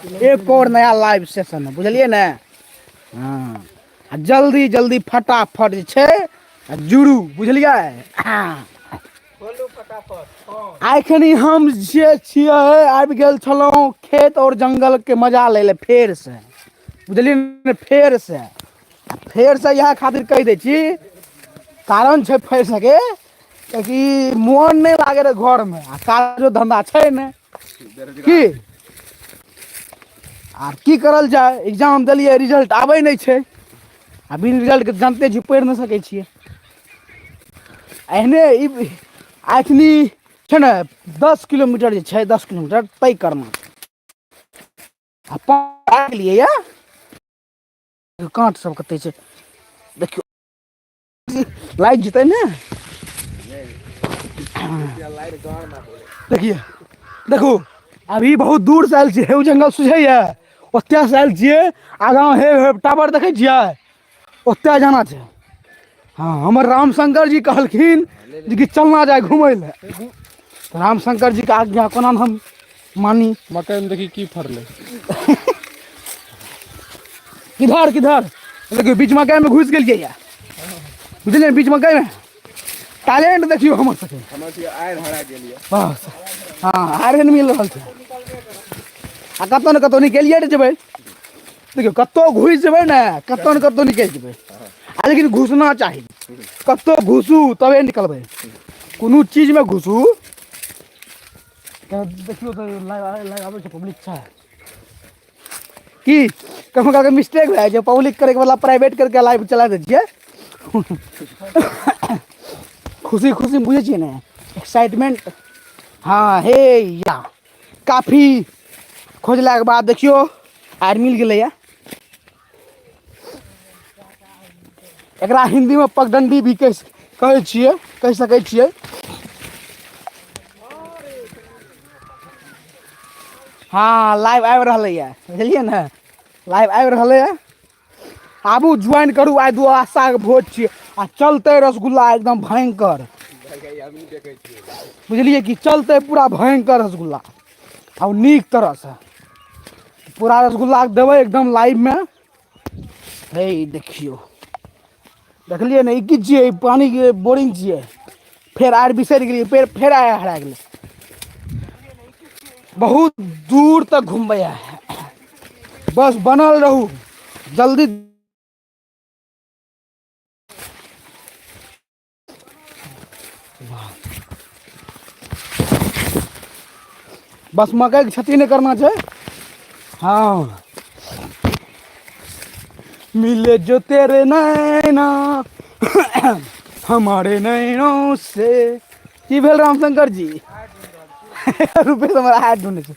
एक और नया लाइव सेशन है, बुझलिए ने। हाँ, जल्दी जल्दी फटाफट जे छै जुड़ू, बुझलिए। हाँ, एखनी हम जे छियै आबि गेल छलहुँ खेत और जंगल के मजा ले ले फेर से, बुझलिए ने। फेर से इएह खातिर कहि दै छी, कारण छै फेर सके कि मोन नहीं लागे रहे घर में, आ काजो धंधा छै ने की। आब की करल जाए, एग्जाम दिलियै रिजल्ट आबै नहीं छै, आ बिन रिजल्ट के जानते छी पढ़ि नहीं सकै छियै। एहने एखनी छै ने 10 किलोमीटर जे छै, 10 किलोमीटर तय करना छै। आ गेलियै या काँट सब कते छै देखियो, लागि जेतै ने। देखिए, देखू अभी बहुत दूर से आयल छियै, जंगल सुझैया ओते से आयल छियै। आगाँ हे टावर देखै छियै, ओते जाना छै। हाँ, हमर रामशंकर जी कहलखिन जे कि चलना जाए घूमय ले, रामशंकर जी के आज्ञा कोना हम मानी। मकई में देखी की फरले। किधर किधर देखियो, बीच मकई में घुस गेलियै या, बुझलियै, बीच मकई में टैलेंट देखियो हमर सबके। आयर हरा गेलिए बस हाँ, आयरन मिल रहल छै। आ कतौ ने कतौ निकलिए जेबै, देखियो कतौ घुस जेबै ने, कतौ ने कतौ निकल जेबै। आ लेकिन घुसना चाही, कतौ घुसू तबे निकलबै। कोनो चीज में घुसू, देखियो तो आबै छै पब्लिक छै की। कखनो काल के मिस्टेक भए जाइ छै, पब्लिक करे के बदला प्राइवेट करके लाइव चला दै छियै। खुशी खुशी बुझे छियै ने, एक्साइटमेंट। हाँ हे या काफी खोजला के बाद देखियो आर मिल गेलै या। एकरा हिंदी में पगडंडी भी कहै छियै, कहि सकै छियै। हाँ, लाइव आबि रहलै या, बुझलियै ने, लाइव आबि रहलै या। आबू ज्वाइन करू, आइ दुआदशा के भोज छियै, आ चलते रसगुल्ला एकदम भयंकर, बुझलिए कि चलते पूरा भयंकर रसगुल्ला, और नीक तरह से पूरा रसगुल्ला देबै एकदम लाइव में। हे देखियो, देखलियै ने, ई की छियै, पानी के बोरिंग छियै। फेर आर बिसरि गेलियै, फेर आय हरा गेलै। बहुत दूर तक घुमबै आइ, बस बनल रहू जल्दी। बस मकई की क्षति नहीं करना छै। हाँ, मिले जो तेरे नैना हमारे नैनों से, की भेल रामशंकर जी। रुपये हमारा हाथ ढूंढे छै।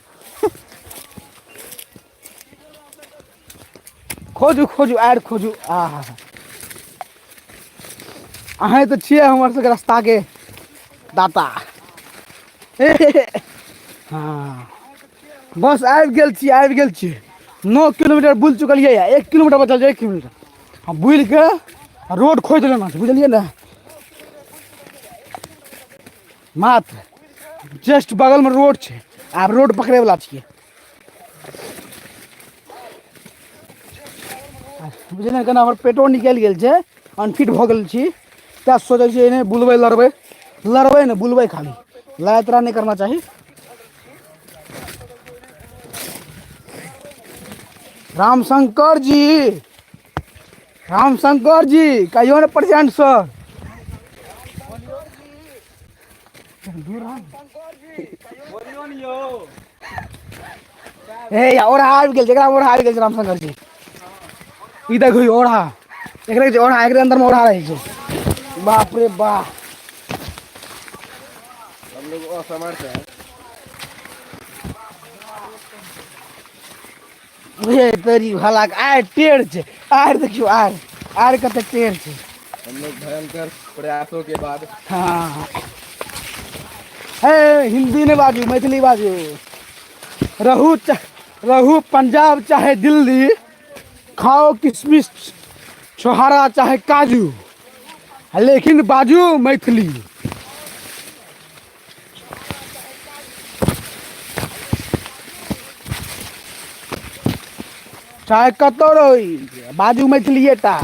खोजू खोजू आर खोजू, अहें तो छियै हमर सबके रास्ता के दाता। हाँ, बस आबि गेल छी, आबि गेल छी। 9 किलोमीटर बुल चुकलियै या, 1 किलोमीटर बचल छै, 1 किलोमीटर हम बुल के रोड खोज लेना छै, बुझलियै ने। मात्र जस्ट बगल में रोड छै, आब रोड पकड़े वाला छियै, बुझलियै। केना हमर पेटो निकलि गेल छै, अनफिट भऽ गेल छी, तैं सोचै छियै नहि बुलबै लड़बै, लड़बै ने बुलबै खाली, लड़ाई तड़ा नहीं करना चाही। रामशंकर जी, रामशंकर जी कहियो ने प्रेजेंट सर। हे ओढ़ा आबि गेल, जकरा ओढ़ा आबि गेल छै रामशंकर जी। ई देखियो ओढ़ा, एकरे ओढ़ा, एकरे अंदर में ओढ़ा रहै छै। बाप रे बाप, हम लोग असमर्थ है। हे तेरी भला, आर टेढ़ छै, आर देखियो, आर कते टेढ़ छै। हम लोग भयंकर प्रयासों के बाद। हाँ, हे हिंदी नहीं बाजू, मैथिली बाजू। रहू पंजाब चाहे दिल्ली, खाओ किशमिश छोहारा चाहे काजू, लेकिन बाजू मैथिली। चाहे कतौ रही बाजू मैथिलिए टा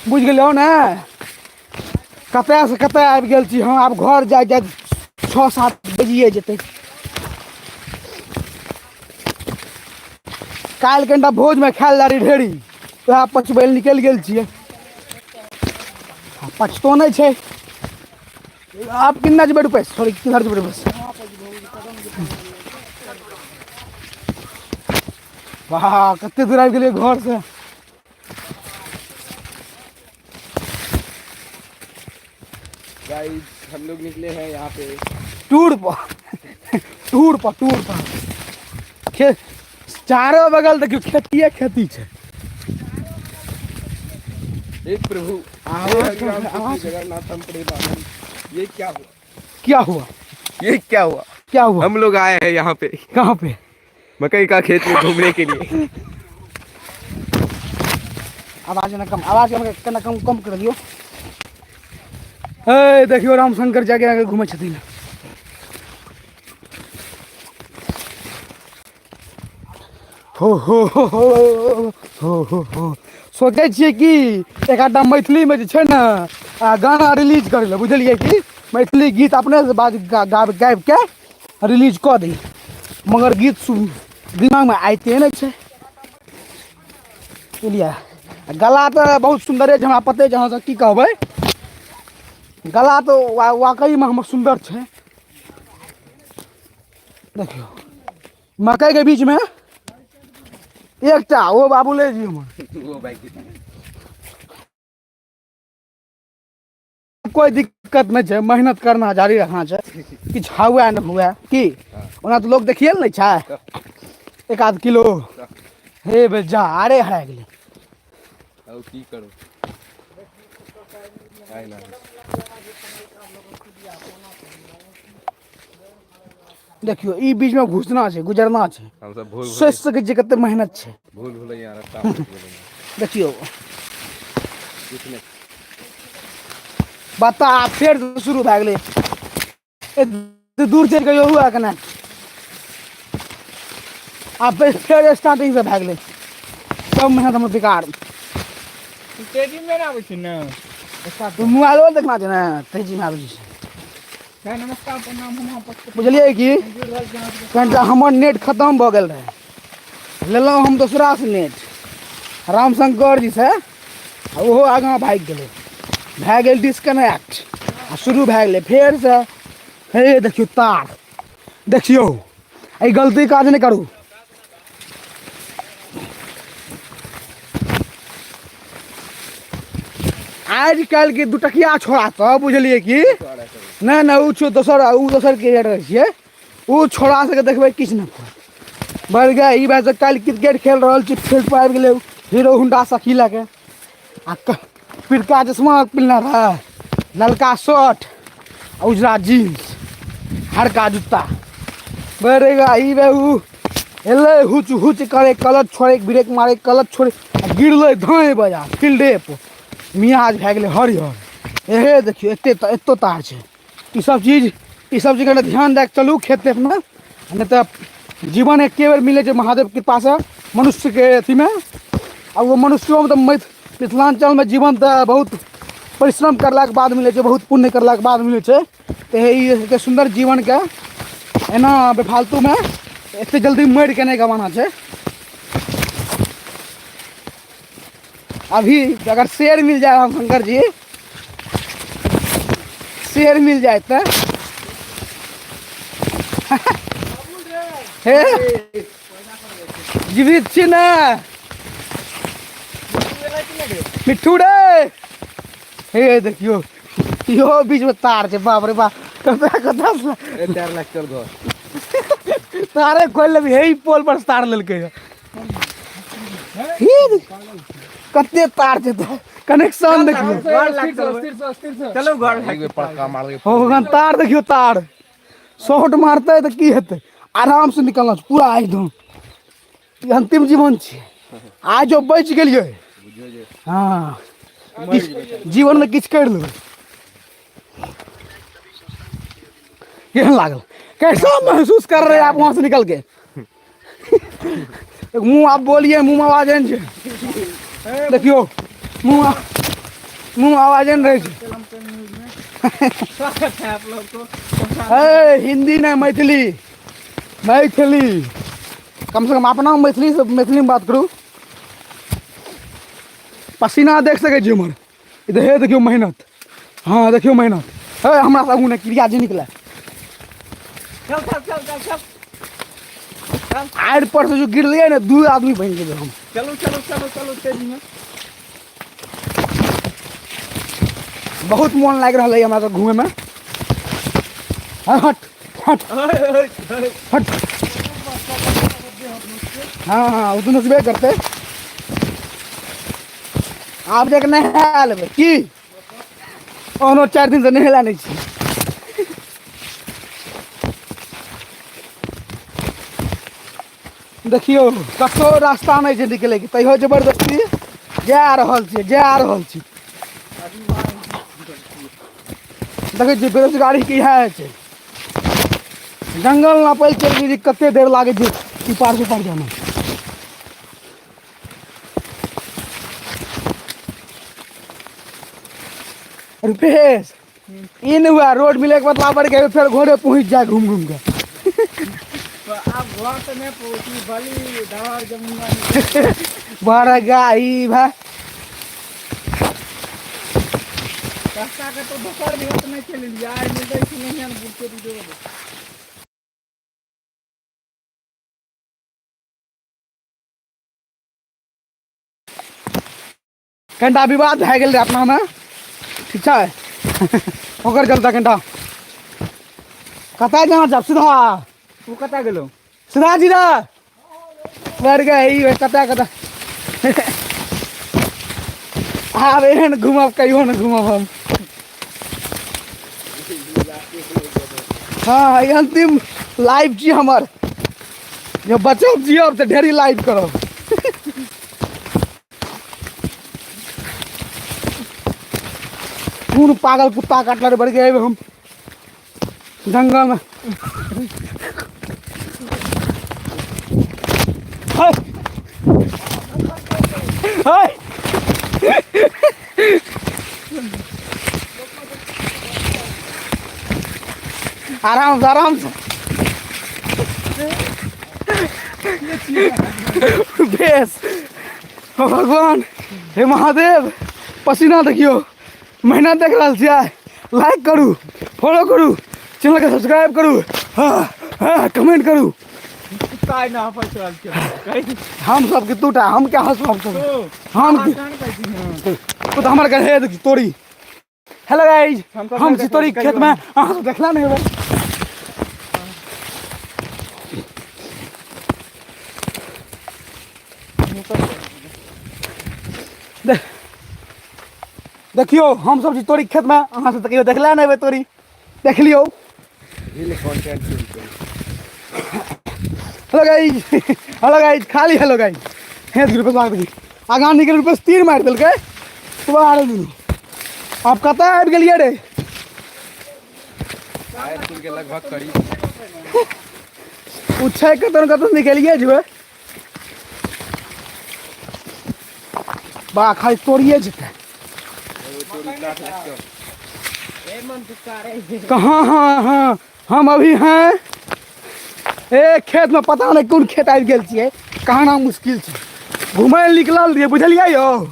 बुझ गेलियो ने कतऽ से कतऽ आबि गेल छी हम आब घर जाय जाय 6-7 बजिए जेतै काल्हि कनिटा भोजमे खायल जा रही ढेरी वएह पचबै लए निकलि गेल छियै पचतो नहीं छै आप किन्ना जेबै रुपए सॉरी किधर जेबै बस वाह कते दूर आबि गेलियै घर से गाइस हम लोग निकले हैं यहाँ पे टूर पर टूर पर खे चारों बगल देखियो खेतिए खेती छै हे प्रभु आवाज जगन्नाथम प्रेमानंद ये क्या हुआ क्या हुआ ये क्या हुआ क्या हुआ हम लोग आए हैं यहाँ पे कहाँ पे मकई का खेत में घूमने के लिए आवाज ना कम कर दियो ए देखियो रामशंकर जाके आगे घूमे छथिन हो सोचे छियै कि एक आधा मैथिलीमे जे छै ने गाना रिलीज करै लए बुझलियै कि मैथिली गीत अपने से गाबि के रिलीज कऽ दी मगर गीत दिमागमे आइते नहि छै बुझलियै गला तऽ बहुत सुन्दर अछि हमरा पते छै अहाँ की कहबै गला तो वाकईमे हमर सुन्दर छै देखियो मकई के बीच में एकटा ओ बाबूले जी हमर वो भाई कोई दिक्कत नहीं है मेहनत करना जारी रखना छै किछु हुए न हुए की ओना तो लोग देखिए नहीं छै एक आध किलो हे बे जा अरे हरा गेलै अब की करो आइ ना देखियो ई बीच में घुसना छै गुजरना छै हम सब भूल सोचि सकै छियै कते मेहनत छै भुलैया रास्ता देखियो कुछ नहीं बता फेर शुरू भए गेलै एते दूर चलि गयो हुआ कने आ फेर स्टार्टिंग से भए गेलै सब मेहनत हमर बेकार तेजी में ना आबै छै ने तो मोबाइलो देखना छै ने तेजी में आबै छै नमस्कार प्रणाम हम बुझलियै कि कनिटा हमर नेट खत्म भऽ गेल रहै लेलहुँ हम दोसरा से नेट रामशंकर जी से ओहो आगाँ भागि गेलै भए गेल डिस्कनेक्ट आ शुरू भए गेलै फेर से हे देखियौ तार देखियौ एहि गलती काज नहि करू आज कल के दुटकिया छोड़ा सब बुझलियै कि नहीं नहीं उ दोसर क्रिकेट रहै छियै उ छोड़ा सबके देखबै किछु नहि करत बढ़ गया ई बात कल क्रिकेट खेल रहल छी फील्ड पर आबि गेलै हीरो होंडा सखी लए के आ पिरका चश्मा पिन्हने रहै ललका शर्ट आ उजरा जीन्स हरका जूता बढ़ेगा ई बे उ एलै हुच करे कलच छोड़े ब्रेक मारे कलच छोड़े आ गिरलै धाँय बजा फील्डे पर मियाज भए गेलै हरिहर एहे देखियो एतो तार छै ई सब चीज कनि ध्यान दए के चलू खेत तेतमे नहीं तऽ जीवन एके बेर मिलै छै महादेव कृपा से मनुष्य के अथीमे आ वो मनुष्यों तो मिथिलांचल में जीवन तो बहुत परिश्रम करलाके बाद मिलै छै बहुत पुण्य करलाके बाद मिलै छै तऽ ई सुंदर जीवन के एना बेफालतू में एते जल्दी मरि के नहीं गवाना छै अभी अगर शेर मिल जाए रामशंकर जी शेर मिल जाए तो हे जीवित छी ना मिट्ठू रे हे देखियो इहो बीच में तार छै बाप रे बाप कतऽ से 4 लाख चल घर तारे खोल लेबी हे पोल पर तार लेलकै कते तार छै कनेक्शन देखियो चलो घर भाग पड़का मार के हो तार देखियो तार शॉट मारते तो की हेतै आराम से निकलना छै पूरा एकदम ई अंतिम जीवन छै आज जो बच गेलियै हाँ जीवन में किछु करि लेबै केहन लागल कैसा महसूस कर रहे हैं आप वहां से निकल के एक मुंह आप बोलिए, मुंह में आवाज है न देखियो, मुंह आवाज नहीं रहे छे। स्वागत है आप लोग को। हिंदी नहीं, मैथिली, मैथिली। कम से कम अपना मैथिली से मैथिली में बात करूँ। पसीना देख सके छी हमर, इधर हे देखियो मेहनत। हाँ देखियो मेहनत। है हमरा सामू ने क्रिया जी निकला। चल चल चल चल चल आड़ पर से जो गिर लिया ना, 2 आदमी बन गए हम। चलो चलो चलो चलो तेजी में। बहुत मन लाग रहा है हमरा तो घूमे में। हट हट हट। हाँ हाँ वो दोनों से करते। आप देख नहा लेबै की? ओनो 4 दिन से नहेला नहीं छी। देखियो कतो रास्ता नहीं है निकले की, तैयो जबरदस्ती जा रहल छी, जा रहल छी। देखै छी बेरोजगारी की है छै। जंगल नापल चल गेली, कते देर लागे छै ई पार से पार जाना। रुपेश इन हुआ रोड मिले के बाद लाबर के फिर घोड़े पहुंच जाए घूम घूम के। तो आप घर से नहीं पहुंची, बली दवार जमुना बड़ा गाई भाई। रास्ता के तो दोसर भी हाथ नहीं चल लिया, आई मिल गई थी नहीं बुक के वीडियो। कनिटा विवाद भए गेल रहे अपना में, ठीक है। ओकर चलता कनिटा कतऽ जाना जब सीधा तू कता गेलो? सीधा सीधा मर गई कतऽ आब एहन घूमब कहियो न घूमब हम। हाँ ई अंतिम लाइव छी हमर, जब बचब जियब तऽ ढेरी लाइव करब। कौन पागल कुत्ता काटला रे बढ़ गए हम जंगल में। हाय हाय आराम से आराम से। बेस ओ भगवान, हे महादेव, पसीना देखियो, मेहनत देख रहा छियै। लाइक करू, फॉलो करू, चैनल के सब्सक्राइब करू, हाँ कमेंट करू। काय ना पर चल के हम सब के टूटा, हम क्या हंसब हम सब, हम तो हमर घर है देखी तोरी। हेलो गाइस, हम छी तोरी खेत में, अहाँ सब देखला नहीं होबे। देखियो हम सब छी तोरी खेत में, अहाँ सब कहियो देखला नहीं होबे तोरी, देख लियो। हेलो गाइस, हेलो गाइस, खाली हेलो गाइस। हे रुपये मार दी, आगा निकल रुपये 3 मार दिलकै सुबह आ रही। आप कतऽ आबि गेलियै रे? के लगभग करीब उ छै कतऽ निकलिए जेबै। बा खाली तोड़िए जेतै। कहाँ? हाँ हाँ हम अभी हैं ए खेत में, पता नहीं कौन खेत आबि गेल छियै, कहना मुश्किल छै। घुमै लए निकलल रहियै बुझलियै यौ,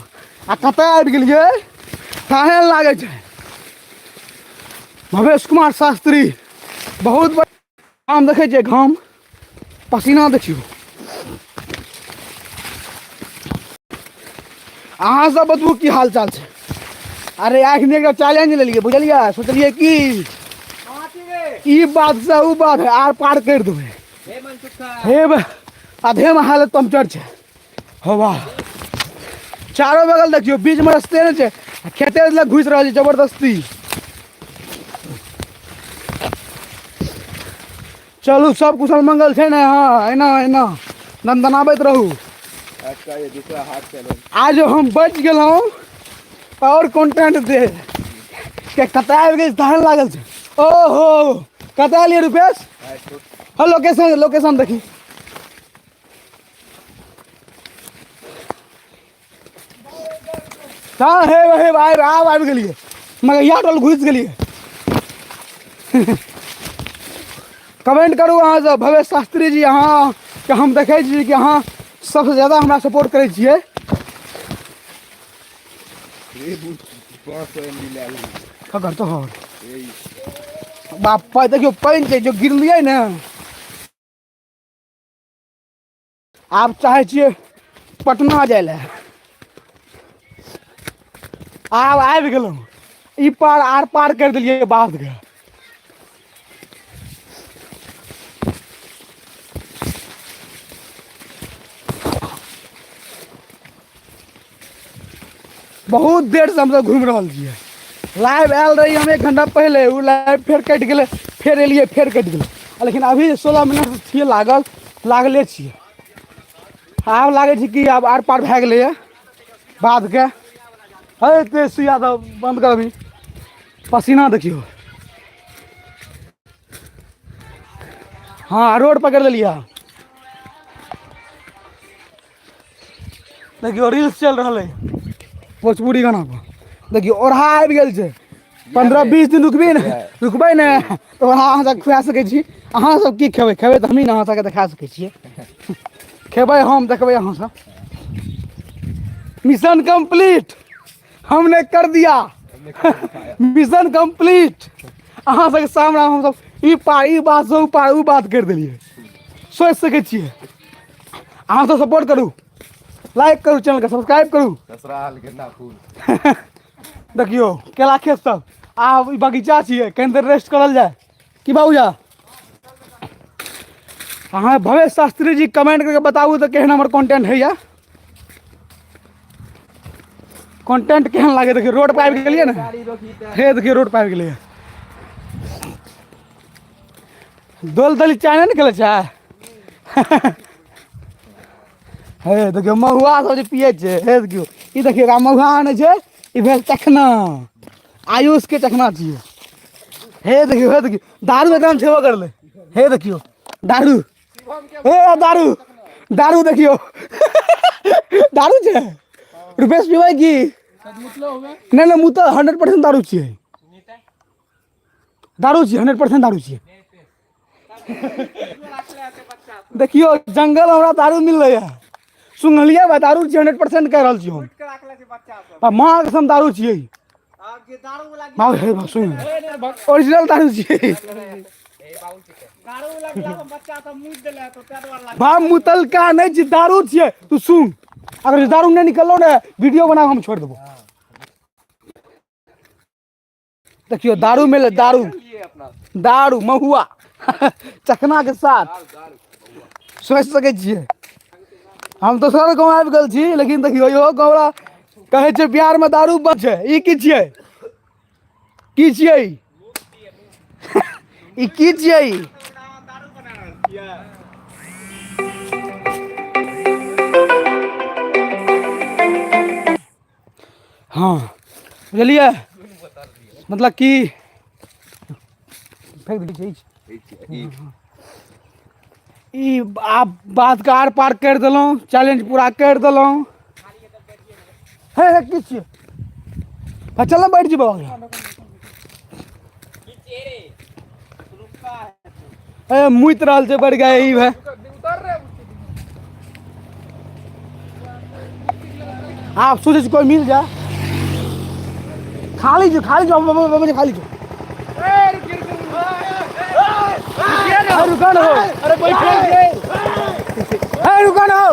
आ कतऽ आबि गेलियै काहे लागे छै। भवेश कुमार शास्त्री बहुत बड़ा घाम देखै छियै, घाम पसीना देखियो। अहाँ सब बतबू की हाल चाल छै? अरे आखिर एक चैलेंज लेलियै बुझलियै, सोचलियै कि ई बात से उ बात है आर पार कर देबै। हे आधे में हालत पंचर छै। हो वाह, चारों बगल देखियो, बीच में रस्ते नहीं छै, खेते लग घुस रहा है जबरदस्ती। चलू सब कुशल मंगल छै ने? हाँ एना एना नंदनाबैत रहू। आज का ये दूसरा हाथ चैलेंज। आज हम बच गेलहुँ और कंटेंट दे के कतऽ आबि गेल धान लागल छै। ओहो कतऽ एलियै रुपेश? हाँ लोकेशन देखी। हाँ हे भाई आब आबि गेलिए मगर यहाँ टोल घुस गेलिए। कमेंट करू अहाँ सब भवेश शास्त्री जी अहाँ के हम देखै छी कि अहाँ सबसे ज्यादा हमरा सपोर्ट करै छियै। का करतो हो बाप देखियो पानि छै जो गिरलियै ने आब चाहे छियै पटना जाय लए। आब आबि गेलहुँ ई पार आर पार कर देलियै बात के। बहुत देर से हम घूम रहा छियै। लाइव आयल रही हम 1 घंटा पहले वो लाइव फिर कटि गेलै फिर एलियै फिर कटि गेलै लेकिन अभी 16 मिनट छियै लागले छियै। आब लागै छै कि आब आर पार भए गेलैए बात के। हे तेज यादव बंद कर अभी पसीना देखियो। हाँ रोड पकड़ लेलिए देखियो रील्स चल रहा है भोजपुरी गाना पर देखियो ओढ़ा आबि गेल छै। 15-20 दिन रुकबै ने तो अहाँ सब खुआ सकै छी। अहाँ सब की खेबै तऽ हमही ने अहाँ सबके देखा सकै छियै। खेबै हम देखबै अहाँ सब। मिशन कंप्लीट हमने कर दिया मिशन कंप्लीट। अहाँ सबके सामने हम सब ई पार ई बात से ऊ पार ऊ बात कर देलिए। सोच सकै छियै। अहाँ सब सपोर्ट करू लाइक करू चैनल के सब्सक्राइब करू। देखियो केला खेत सब आब ई बगीचा छियै कनि देर रेस्ट करल जाए कि बाबूजा। अहाँ भवेश शास्त्री जी कमेंट करके बताबू तो केहन हमर कंटेंट है। कंटेंट केहन लागे देखियो रोड पर आबि गेलिए ने हे देखियो रोड पर आबि गेलिए। दोल दली चाय नहीं निकले छै। हे देखियो महुआ सब जे पिए छै हे देखियो ई देखियो महुआ आने छै ई भेल चखना आयुष के चखना छियै। हे देखियो दारू एकदम छेबो करले। हे देखियो दारू हे दारू देखियो दारू छै रुपेश पीबै की नहीं मुँह 100% दारू छियै। दारू छियै 100% दारू छियै। देखियो जंगल हमरा दारू मिल रही है सुनलिए भाई दारू 100% कह रहल छी हम। माँ कसम दारू छियै ओरिजिनल दारू छियै। भाव मुतलका नहीं छी दारू छियै तू सुन। अगर दारू नहीं निकलो ने वीडियो बना हम छोड़ देबो। देखियो दारू मिले दारू महुआ चखना के साथ सोच सके छियै। हम तो सर गाँव आबि गेल छी लेकिन देखियो इहो गाँव कहे छै बिहार में दारू बंद छै। ई की छियै की छियै ई की छियै। हाँ बुझलिए मतलब कि फेंक दी ई आप बात का आर पार कर दिलौं चैलेंज पूरा कर दिलौं। हे की छियै चल बैठ जी बाबा मुइत रहल छै बढ़ गया ई है। आप सोचे कोई मिल जाए खाली जो खाली जो रुका हो अरे रुका हो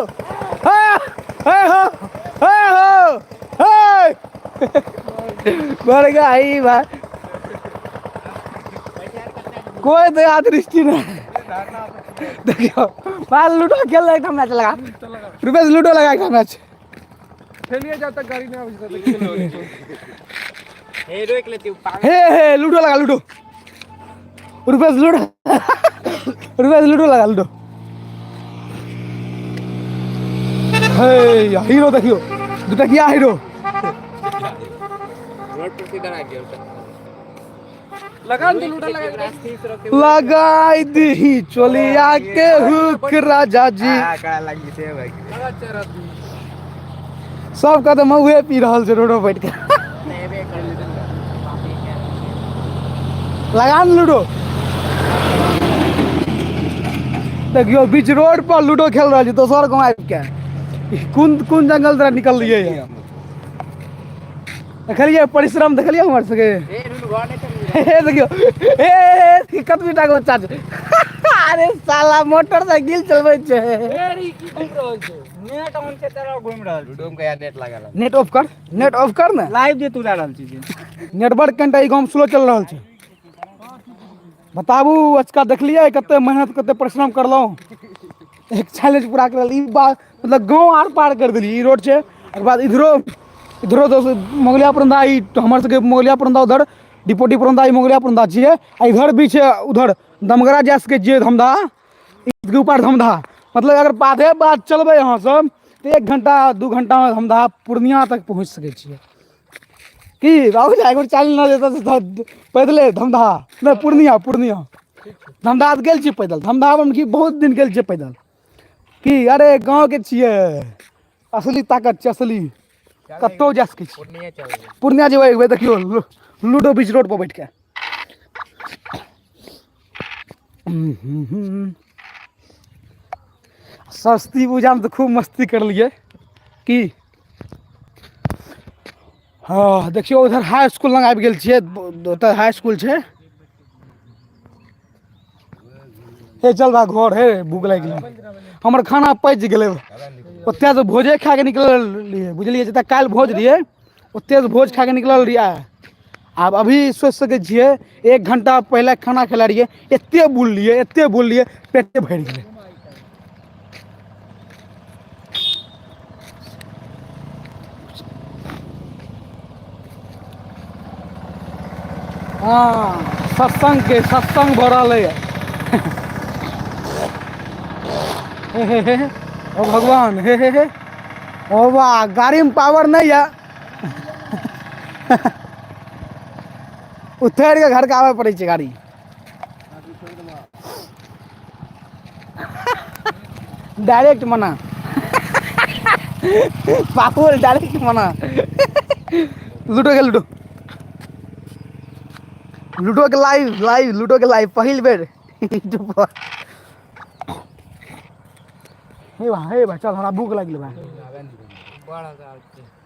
बढ़ गया ही बात कोई दया दृष्टि नहीं। देखियो माल लूडो खेल रहा था मैच लगा रुपये लूडो लगा था मैच खेलिए जब तक गाड़ी में हे लूडो लगा लूडो रुपये लूडो लगा लूडो। हे हीरो देखियो दुटा किया हीरो लगाई दी चोलिया के हुक राजा जी। सब कहते महुए पी रहल छै रोडो बैठ के लगा न लूडो देखियो बीच रोड पर लूडो खेल रहा छै दोसर गाँव आबि के कोन कोन जंगल तरह निकललियै देखलियै परिश्रम देखलियै हमर सबके देखियो कतबी टा के बच्चा छै अरे साला मोटरसाइकिल चलबै छै नेट ऑन के तरह घूम रहल लूडो में कया नेट लागल नेट ऑफ कर ने लाइव जे तू जा रहल छी नेटवर्क कनिटा ई गाँव स्लो चल रहल छै बताबू आजका देखलियै कते मेहनत कते परिश्रम करलहुँ एक चैलेंज पूरा करल ई बात मतलब गाँव आर पार कर देली ई रोड छै ओकर बाद इधरो इधरो मोगलिया परंदा ई हमर सबके मोगलिया परंदा उधर डिपोटी परंदा ई मोगलिया परंदा छियै आ इधर भी छै उधर दमगरा जा सकै छियै धमधा इसके ऊपर धमधा मतलब अगर बाधे बात चलबै अहाँ सब तऽ 1 घंटा 2 घंटा में धमधा पूर्णिया तक पहुँच सकै छियै की बाबू एक बेर चालू न देता पैदले धमधा नहीं पूर्णिया धमधा गेल छी पैदल धमधा में की बहुत दिन गेल छियै पैदल की अरे गाँव के छियै असली ताकत छै असली कतौ जा सकै छी पूर्णिया जेबै देखियो लूडो बीच रोड पर बैठ के सरस्वती पूजा में तो खूब मस्ती कर लिए की हाँ देखियो उधर हाई स्कूल लग आबि गेल छियै ओतऽ हाई स्कूल छै हे चल बा घर हे भूख लागि गेलै हमर खाना पचि गेलै ओतऽ से भोजे खा के निकलल बुझलियै जतऽ काल्हि भोज रहियै ओतऽ से भोज खा के निकलल रहियै आब अभी सोचि सकै छियै 1 घंटा पहिले खाना खेला रहियै एते बुललियै पेटे भरि गेलै हाँ सत्संग भऽ रहलै हे ओ भगवान हे ओ वाह गाड़ी में पावर नहीं है उतर के घर के आवे पड़े छै गाड़ी डायरेक्ट मना पावर डायरेक्ट मना लूडो के लाइव पहिल बेर हे भाई चल हमरा भूख लगल भाई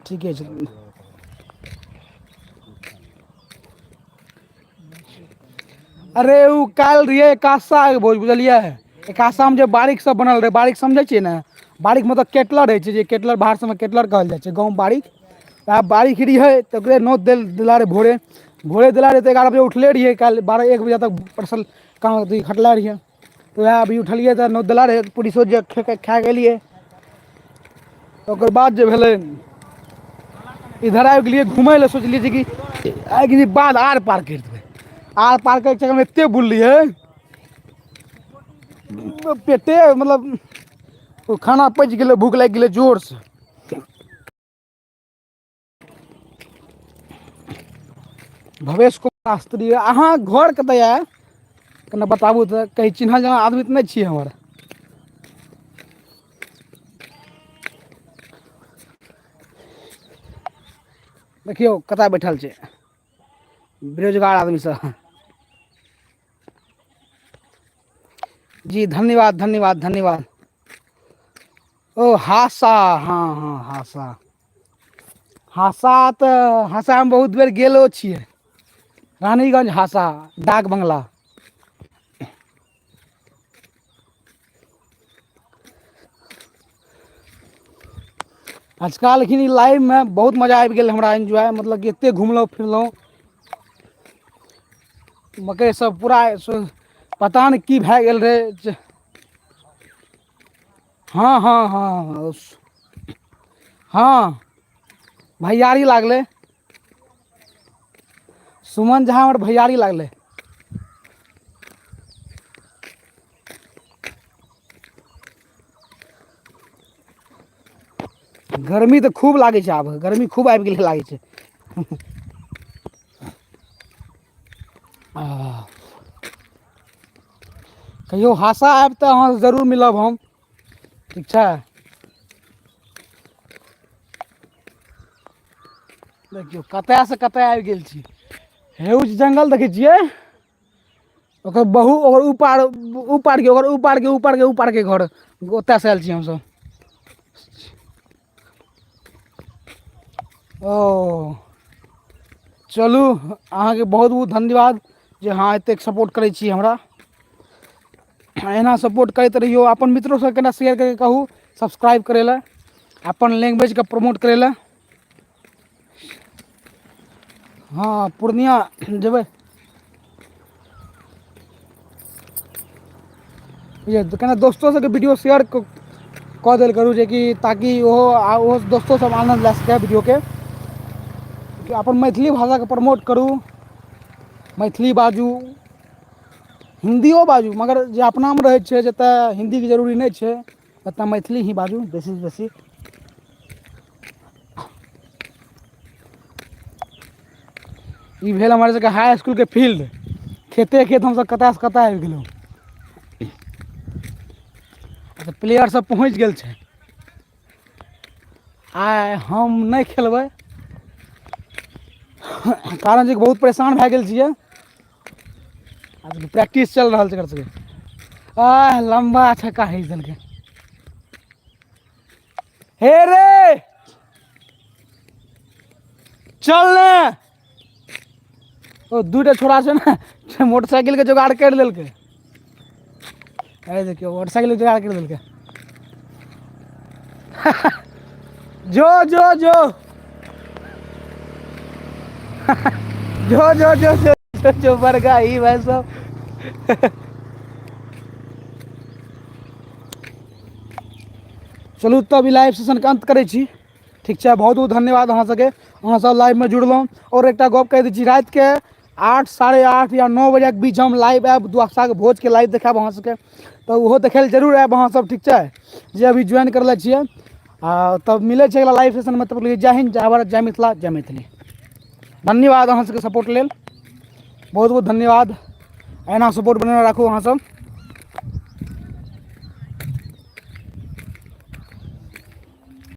ठीके छै अरे उ काल्हि रहिए एकादशा के भोज बुझलियै एकादशा में जे बारीक सब बनल रहे बारीक समझे छियै ने बारीक मतलब केटलर है जे केटलर बाहर सब में केटलर कहल जाइ छै गाँव बारीक बारीक रहिए तो ओकरे नोत दिला रहे भोरे दिला रहे तो 11 बजे उठले रहिए कल 12-1 बजे तक परसल काम खटला रहिए तो वह अभी उठलिए तो नोत दिला रहे पूरी सोच खा गेलिए ओकर बाद जे भेलै इधर आबि गेलिए घूमय लए सोचलिए कि आइ बाद आर पार करि देबै आर पार के चक्कर में एते बुललिए पेटे मतलब खाना पचि गेलै भूख लागि गेलै जोर से भवेश कुमार शास्त्री अहाँ घर कतऽ यऽ कने बताबू तऽ कहीं चिन्हल जना आदमी तऽ नहीं छियै हमर देखियो कतऽ बैठल छै बेरोजगार आदमी सब जी धन्यवाद ओ हासा हाँ हासा तऽ हासा हम बहुत बेर गेलो छियै रानीगंज हासा डाक बंगला आजकल लेकिन ई लाइव में बहुत मजा आबि गेल हमरा एंजॉय मतलब कि एते घुमलहुँ फिरलहुँ मकई सब पूरा पता नहीं की भए गेल रहे हाँ भैयारी लागले सुमन झा हमर भैयारी लागले गर्मी तो खूब लागे छै आब गर्मी खूब आबि गेल लागे छै कहियो हासा आब तऽ अहाँ जरूर मिलब हम ठीक छै देखियो कतय से कतय आबि गेल छी। हेउज जंगल देखै छियै, ओकर बहु ओकर ऊपर ऊपर के ओकर ऊपर के ऊपर के ऊपर के घर ओतय से आयल छी हमसब। ओ चलू अहाँके बहुत बहुत धन्यवाद जे अहाँ एतेक सपोर्ट करै छी हमरा। एना सपोर्ट करैत रहियो। अपन मित्रों से केना शेयर करके कहू सब्सक्राइब करै लए, अपन लैंग्वेज के प्रमोट करै लए। हाँ पूर्णिया जेबै बुझलिए, केना दोस्तों सबके वीडियो शेयर कऽ देल करू, जे कि ताकि ओहो दोस्तों सब आनंद लए सकै वीडियो के। कि अपन मैथिली भाषाके प्रमोट करू, मैथिली बाजू, हिंदियो बाजू, मगर जे अपनामे रहै छै जतऽ हिन्दीके जरूरी नहि छै ओतऽ मैथिली ही बाजू बेसी से बेसी। ई भेल हमर सबके हाई इसकुलके फील्ड। खेते खेत हमसब कतय से कतय आबि गेलहुँ। अच्छा प्लेयर सब पहुँच गेल छै। आइ हम नहि खेलबै कारण जे बहुत परेशान भए गेल छियै। प्रैक्टिस चल रहल छै एकर सबके। लंबा छक्का हेंच देलकै। हे रे चल ने। ओ दूटा छोड़ा छै ने मोटरसाइकिल के जुगाड़ कर लेलकै। देखियो मोटरसाइकिल के जुगाड़ कर देलकै। जो जो जो जो जो जो जो जो बरगा ही भाई सब। चलू तब ई लाइव सेशनके अंत करै छी। ठीक छै, बहुत बहुत धन्यवाद अहाँ सबके, अहाँ सब लाइवमे जुड़लहुँ। और एकटा गप कहि दै छी, रातिके 8 साढ़े 8 या 9 बजेके बीच हम लाइव आयब दुआसाके भोजके लाइव देखायब अहाँ सबके। तऽ ओहो देखै लए जरूर आयब अहाँ सब। ठीक छै, जे अभी ज्वाइन करले छियै। तब मिलै छै अगला लाइव सेशनमे। तब जय हिंद, जय भारत, जय मिथिला, जय मैथिली। धन्यवाद अहाँ सबके सपोर्ट लेल, बहुत बहुत धन्यवाद। एना सपोर्ट बनेने राखू अहाँ सब।